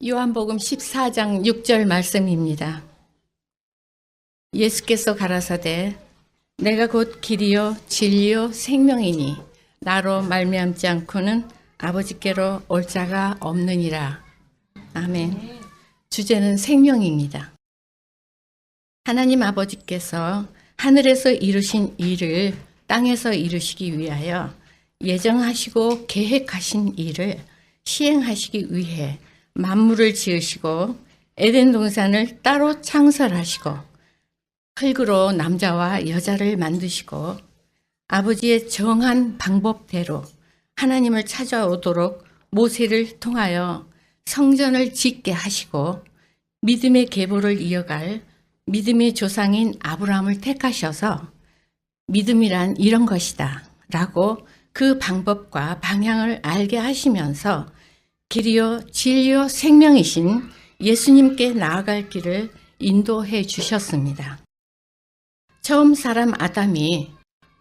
요한복음 14장 6절 말씀입니다. 예수께서 가라사대 내가 곧 길이요 진리요 생명이니 나로 말미암지 않고는 아버지께로 올 자가 없느니라. 아멘. 주제는 생명입니다. 하나님 아버지께서 하늘에서 이루신 일을 땅에서 이루시기 위하여 예정하시고 계획하신 일을 시행하시기 위해 만물을 지으시고 에덴 동산을 따로 창설하시고 흙으로 남자와 여자를 만드시고 아버지의 정한 방법대로 하나님을 찾아오도록 모세를 통하여 성전을 짓게 하시고 믿음의 계보를 이어갈 믿음의 조상인 아브라함을 택하셔서 믿음이란 이런 것이다 라고 그 방법과 방향을 알게 하시면서 길이요 진리요 생명이신 예수님께 나아갈 길을 인도해 주셨습니다. 처음 사람 아담이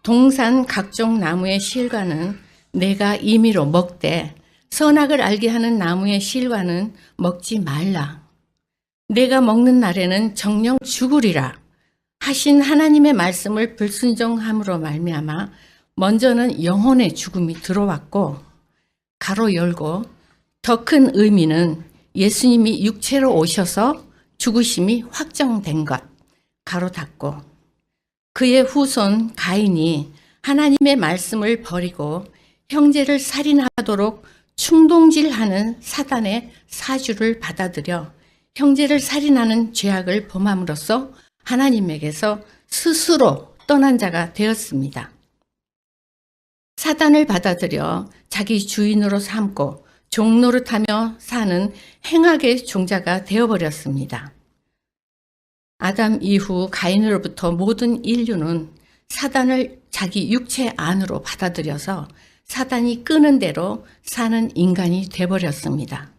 동산 각종 나무의 실과는 내가 임의로 먹되 선악을 알게 하는 나무의 실과는 먹지 말라. 내가 먹는 날에는 정녕 죽으리라 하신 하나님의 말씀을 불순종함으로 말미암아 먼저는 영혼의 죽음이 들어왔고 가로 열고 더 큰 의미는 예수님이 육체로 오셔서 죽으심이 확정된 것 가로 닫고 그의 후손 가인이 하나님의 말씀을 버리고 형제를 살인하도록 충동질하는 사단의 사주를 받아들여 형제를 살인하는 죄악을 범함으로써 하나님에게서 스스로 떠난 자가 되었습니다. 사단을 받아들여 자기 주인으로 삼고 종노릇하며 사는 행악의 종자가 되어버렸습니다. 아담 이후 가인으로부터 모든 인류는 사단을 자기 육체 안으로 받아들여서 사단이 끄는 대로 사는 인간이 되어버렸습니다.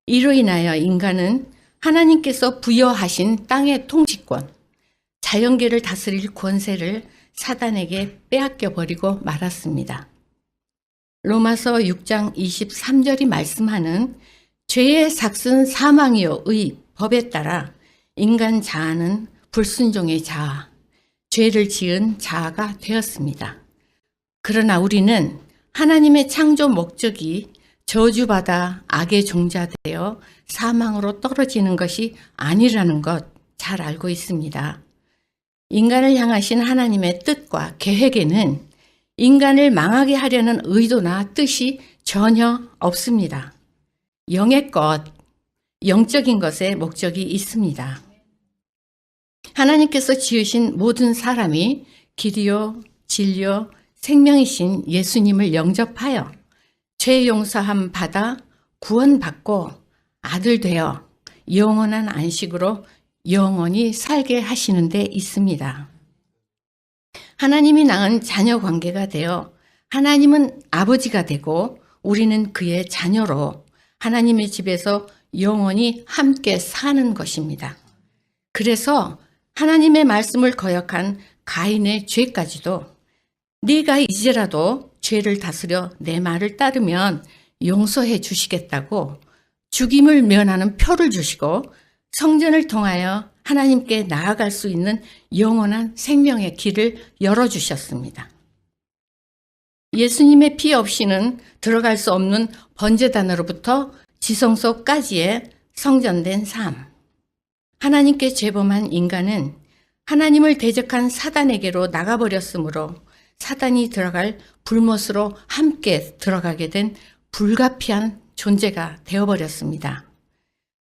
이로 인하여 인간은 하나님께서 부여하신 땅의 통치권, 자연계를 다스릴 권세를 사단에게 빼앗겨 버리고 말았습니다. 로마서 6장 23절이 말씀하는 죄의 삭은 사망이요의 법에 따라 인간 자아는 불순종의 자아, 죄를 지은 자아가 되었습니다. 그러나 우리는 하나님의 창조 목적이 저주받아 악의 종자되어 사망으로 떨어지는 것이 아니라는 것 잘 알고 있습니다. 인간을 향하신 하나님의 뜻과 계획에는 인간을 망하게 하려는 의도나 뜻이 전혀 없습니다. 영의 것, 영적인 것에 목적이 있습니다. 하나님께서 지으신 모든 사람이 길이요, 진리요, 생명이신 예수님을 영접하여 죄 용서함 받아 구원받고 아들 되어 영원한 안식으로 영원히 살게 하시는 데 있습니다. 하나님이 낳은 자녀 관계가 되어 하나님은 아버지가 되고 우리는 그의 자녀로 하나님의 집에서 영원히 함께 사는 것입니다. 그래서 하나님의 말씀을 거역한 가인의 죄까지도 네가 이제라도 죄를 다스려 내 말을 따르면 용서해 주시겠다고 죽임을 면하는 표를 주시고 성전을 통하여 하나님께 나아갈 수 있는 영원한 생명의 길을 열어주셨습니다. 예수님의 피 없이는 들어갈 수 없는 번제단으로부터 지성소까지의 성전된 삶. 하나님께 죄범한 인간은 하나님을 대적한 사단에게로 나가버렸으므로 사단이 들어갈 불못으로 함께 들어가게 된 불가피한 존재가 되어버렸습니다.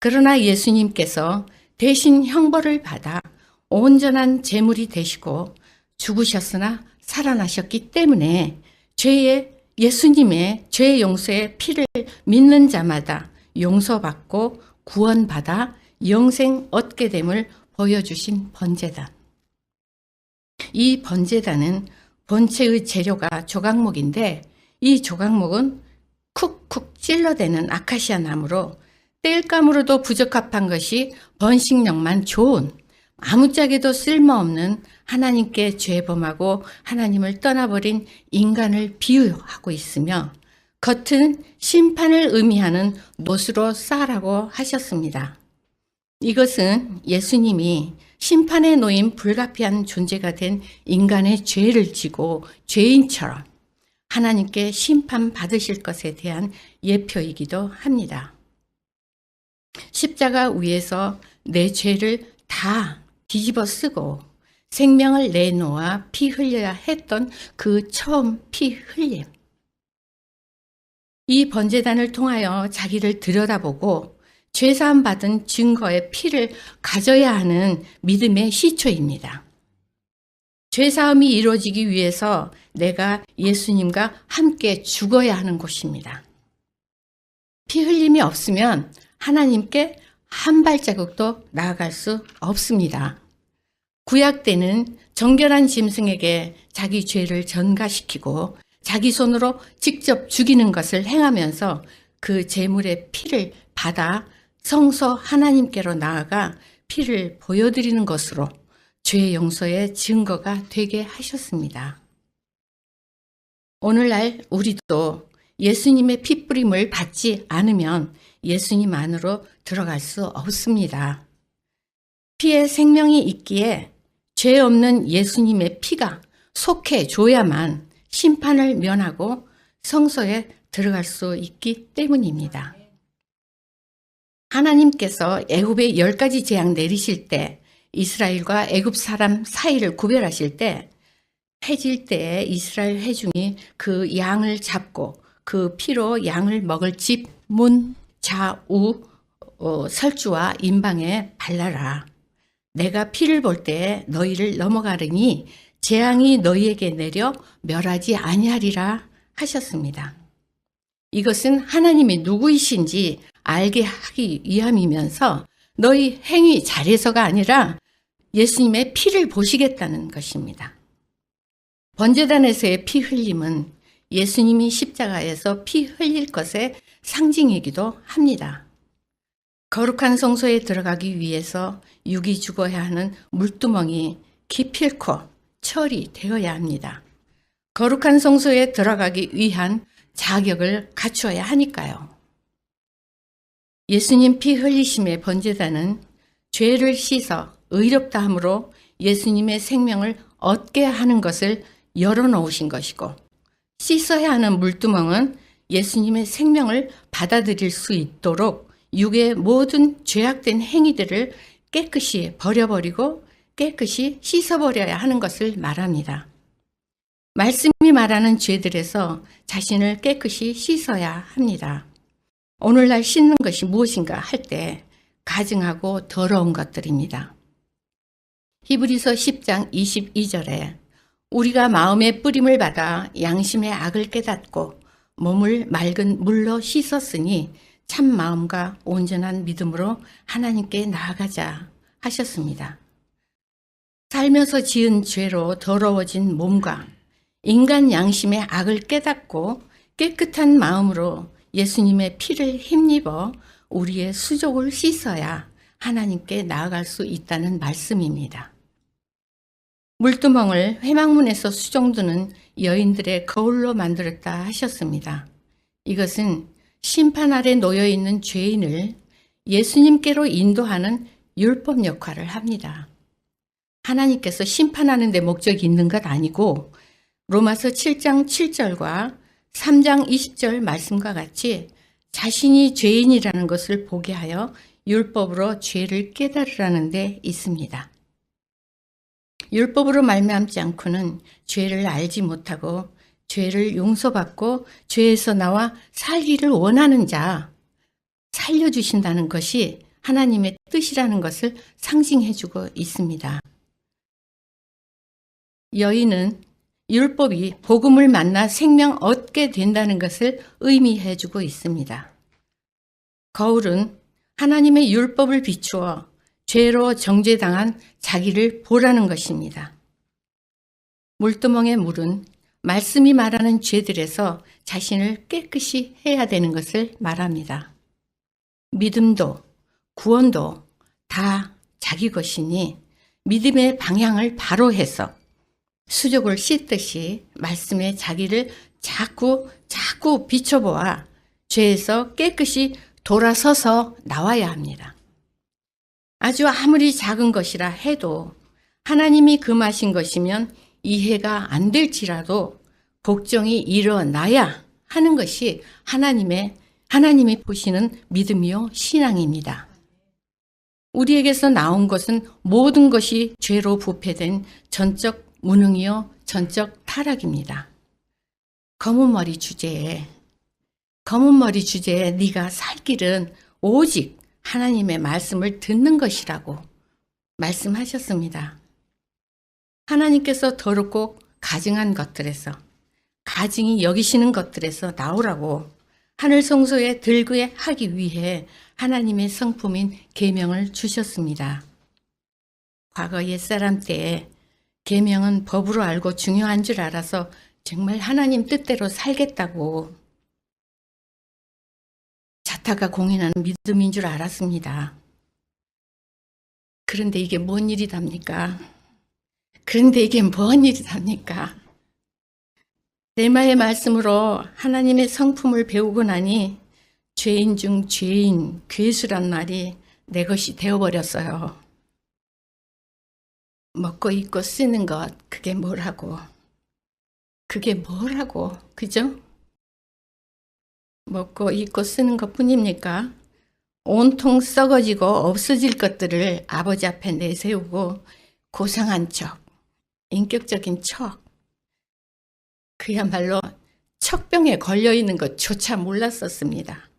그러나 예수님께서 대신 형벌을 받아 온전한 제물이 되시고 죽으셨으나 살아나셨기 때문에 예수님의 죄 용서의 피를 믿는 자마다 용서받고 구원받아 영생 얻게 됨을 보여주신 번제단. 이 번제단은 번제의 재료가 조각목인데 이 조각목은 쿡쿡 찔러대는 아카시아 나무로 땔감으로도 부적합한 것이 번식력만 좋은 아무짝에도 쓸모없는 하나님께 죄범하고 하나님을 떠나버린 인간을 비유하고 있으며 겉은 심판을 의미하는 놋으로 쌓으라고 하셨습니다. 이것은 예수님이 심판에 놓인 불가피한 존재가 된 인간의 죄를 지고 죄인처럼 하나님께 심판받으실 것에 대한 예표이기도 합니다. 십자가 위에서 내 죄를 다 뒤집어 쓰고 생명을 내놓아 피 흘려야 했던 그 처음 피 흘림. 이 번제단을 통하여 자기를 들여다보고 죄사함 받은 증거의 피를 가져야 하는 믿음의 시초입니다. 죄사함이 이루어지기 위해서 내가 예수님과 함께 죽어야 하는 곳입니다. 피 흘림이 없으면 하나님께 한 발자국도 나아갈 수 없습니다. 구약 때는 정결한 짐승에게 자기 죄를 전가시키고 자기 손으로 직접 죽이는 것을 행하면서 그 제물의 피를 받아 성소 하나님께로 나아가 피를 보여드리는 것으로 죄 용서의 증거가 되게 하셨습니다. 오늘날 우리도 예수님의 피뿌림을 받지 않으면 예수님 안으로 들어갈 수 없습니다. 피에 생명이 있기에 죄 없는 예수님의 피가 속해줘야만 심판을 면하고 성소에 들어갈 수 있기 때문입니다. 하나님께서 애굽에 10가지 재앙 내리실 때 이스라엘과 애굽 사람 사이를 구별하실 때 해질 때에 이스라엘 회중이 그 양을 잡고 그 피로 양을 먹을 집, 문, 좌우, 설주와 임방에 발라라. 내가 피를 볼 때 너희를 넘어가르니 재앙이 너희에게 내려 멸하지 아니하리라 하셨습니다. 이것은 하나님이 누구이신지 알게 하기 위함이면서 너희 행위 잘해서가 아니라 예수님의 피를 보시겠다는 것입니다. 번제단에서의 피 흘림은 예수님이 십자가에서 피 흘릴 것의 상징이기도 합니다. 거룩한 성소에 들어가기 위해서 육이 죽어야 하는 물두멍이 기필코 처리되어야 합니다. 거룩한 성소에 들어가기 위한 자격을 갖추어야 하니까요. 예수님 피 흘리심의 번제단은 죄를 씻어 의롭다 함으로 예수님의 생명을 얻게 하는 것을 열어놓으신 것이고, 씻어야 하는 물두멍은 예수님의 생명을 받아들일 수 있도록 육의 모든 죄악된 행위들을 깨끗이 버려버리고 깨끗이 씻어버려야 하는 것을 말합니다. 말씀이 말하는 죄들에서 자신을 깨끗이 씻어야 합니다. 오늘날 씻는 것이 무엇인가 할 때 가증하고 더러운 것들입니다. 히브리서 10장 22절에 우리가 마음의 뿌림을 받아 양심의 악을 깨닫고 몸을 맑은 물로 씻었으니 참 마음과 온전한 믿음으로 하나님께 나아가자 하셨습니다. 살면서 지은 죄로 더러워진 몸과 인간 양심의 악을 깨닫고 깨끗한 마음으로 예수님의 피를 힘입어 우리의 수족을 씻어야 하나님께 나아갈 수 있다는 말씀입니다. 물두멍을 회막문에서 수종드는 여인들의 거울로 만들었다 하셨습니다. 이것은 심판 아래 놓여있는 죄인을 예수님께로 인도하는 율법 역할을 합니다. 하나님께서 심판하는 데 목적이 있는 것 아니고 로마서 7장 7절과 3장 20절 말씀과 같이 자신이 죄인이라는 것을 보게 하여 율법으로 죄를 깨달으라는 데 있습니다. 율법으로 말미암지 않고는 죄를 알지 못하고 죄를 용서받고 죄에서 나와 살기를 원하는 자 살려주신다는 것이 하나님의 뜻이라는 것을 상징해주고 있습니다. 여인은 율법이 복음을 만나 생명 얻게 된다는 것을 의미해주고 있습니다. 거울은 하나님의 율법을 비추어 죄로 정죄당한 자기를 보라는 것입니다. 물두멍의 물은 말씀이 말하는 죄들에서 자신을 깨끗이 해야 되는 것을 말합니다. 믿음도 구원도 다 자기 것이니 믿음의 방향을 바로 해서 수족을 씻듯이 말씀에 자기를 자꾸 비춰보아 죄에서 깨끗이 돌아서서 나와야 합니다. 아주 아무리 작은 것이라 해도 하나님이 금하신 것이면 이해가 안 될지라도 복종이 일어나야 하는 것이 하나님이 보시는 믿음이요 신앙입니다. 우리에게서 나온 것은 모든 것이 죄로 부패된 전적 무능이요 전적 타락입니다. 검은 머리 주제에 네가 살 길은 오직 하나님의 말씀을 듣는 것이라고 말씀하셨습니다. 하나님께서 더럽고 가증한 것들에서, 가증이 여기시는 것들에서 나오라고 하늘 성소에 들게 하기 위해 하나님의 성품인 계명을 주셨습니다. 과거 옛사람 때에 계명은 법으로 알고 중요한 줄 알아서 정말 하나님 뜻대로 살겠다고 자타가 공인하는 믿음인 줄 알았습니다. 그런데 이게 뭔 일이답니까? 레마의 말씀으로 하나님의 성품을 배우고 나니 죄인 중 죄인, 괴수란 말이 내 것이 되어버렸어요. 먹고 입고 쓰는 것, 그게 뭐라고, 그죠? 먹고 입고 쓰는 것 뿐입니까? 온통 썩어지고 없어질 것들을 아버지 앞에 내세우고 고상한 척, 인격적인 척, 그야말로 척병에 걸려있는 것조차 몰랐었습니다.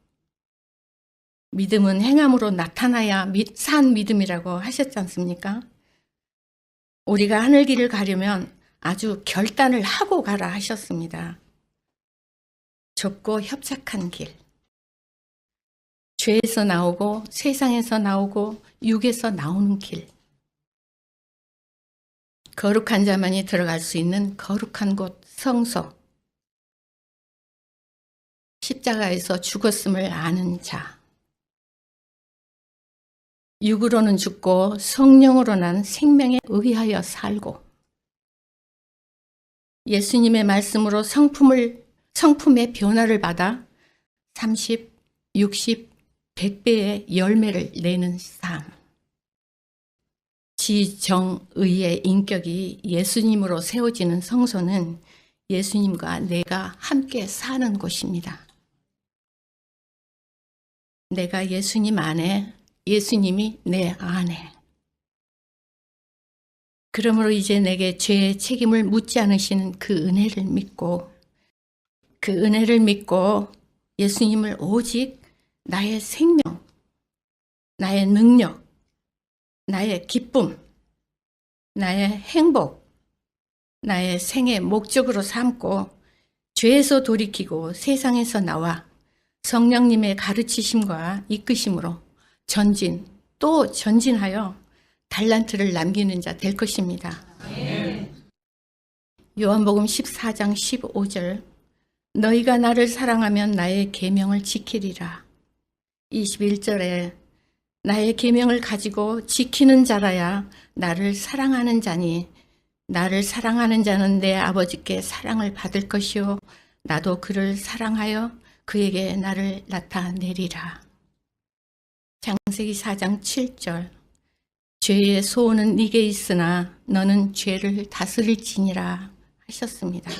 믿음은 행함으로 나타나야 산 믿음이라고 하셨지 않습니까? 우리가 하늘 길을 가려면 아주 결단을 하고 가라 하셨습니다. 좁고 협착한 길, 죄에서 나오고 세상에서 나오고 육에서 나오는 길, 거룩한 자만이 들어갈 수 있는 거룩한 곳 성소, 십자가에서 죽었음을 아는 자, 육으로는 죽고 성령으로 난 생명에 의하여 살고 예수님의 말씀으로 성품의 변화를 받아 30, 60, 100배의 열매를 내는 삶. 지정의의 인격이 예수님으로 세워지는 성소는 예수님과 내가 함께 사는 곳입니다. 내가 예수님 안에, 예수님이 내 안에. 그러므로 이제 내게 죄의 책임을 묻지 않으시는 그 은혜를 믿고 예수님을 오직 나의 생명, 나의 능력, 나의 기쁨, 나의 행복, 나의 생의 목적으로 삼고 죄에서 돌이키고 세상에서 나와 성령님의 가르치심과 이끄심으로 또 전진하여 달란트를 남기는 자 될 것입니다. 요한복음 14장 15절 너희가 나를 사랑하면 나의 계명을 지키리라. 21절에 나의 계명을 가지고 지키는 자라야 나를 사랑하는 자니 나를 사랑하는 자는 내 아버지께 사랑을 받을 것이요 나도 그를 사랑하여 그에게 나를 나타내리라. 창세기 4장 7절 죄의 소원은 네게 있으나 너는 죄를 다스릴지니라 하셨습니다.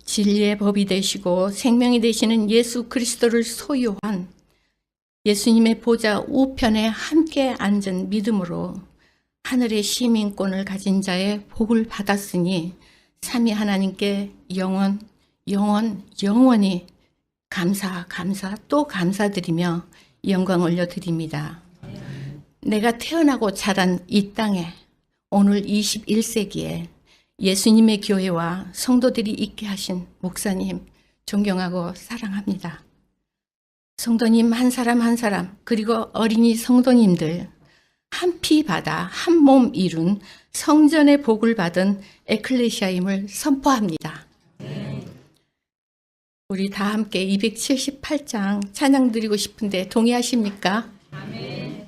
진리의 법이 되시고 생명이 되시는 예수 그리스도를 소유한 예수님의 보좌 우편에 함께 앉은 믿음으로 하늘의 시민권을 가진 자의 복을 받았으니 삼위 하나님께 영원히 감사 또 감사드리며 영광 올려드립니다. 내가 태어나고 자란 이 땅에 오늘 21세기에 예수님의 교회와 성도들이 있게 하신 목사님 존경하고 사랑합니다. 성도님 한 사람 한 사람 그리고 어린이 성도님들 한 피 받아 한 몸 이룬 성전의 복을 받은 에클레시아임을 선포합니다. 우리 다 함께 278장 찬양 드리고 싶은데 동의하십니까? 아멘.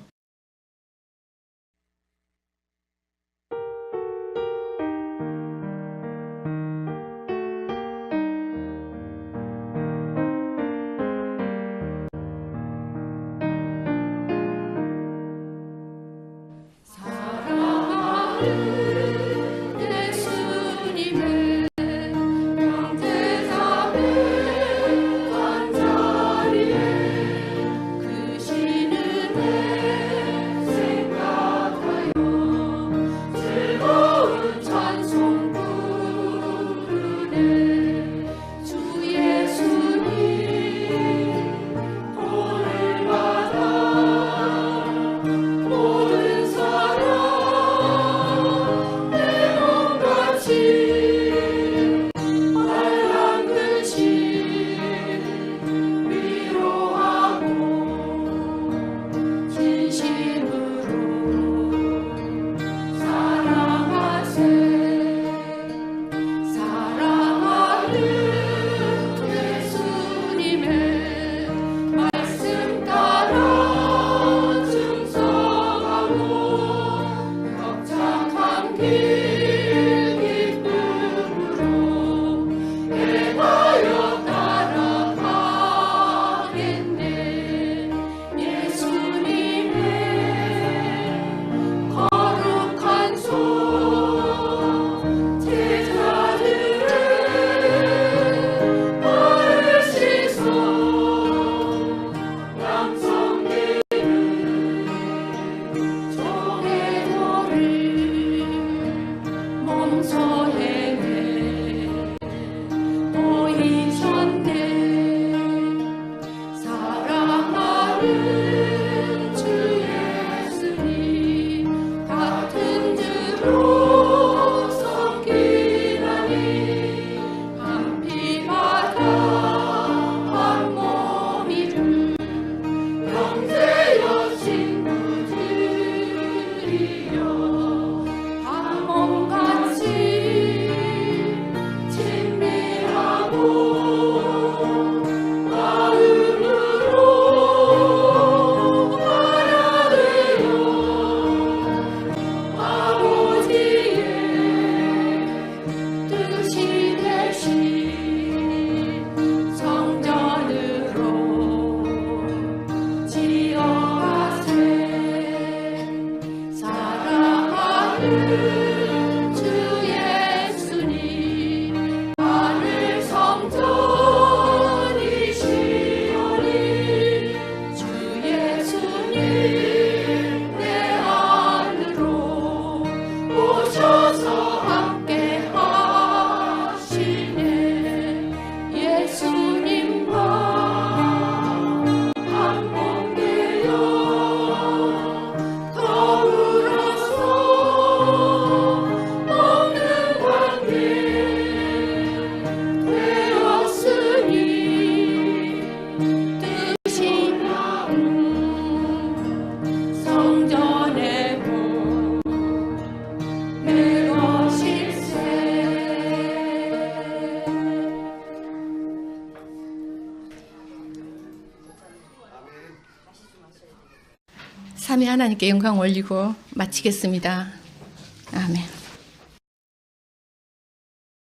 삼위 하나님께 영광 올리고 마치겠습니다. 아멘.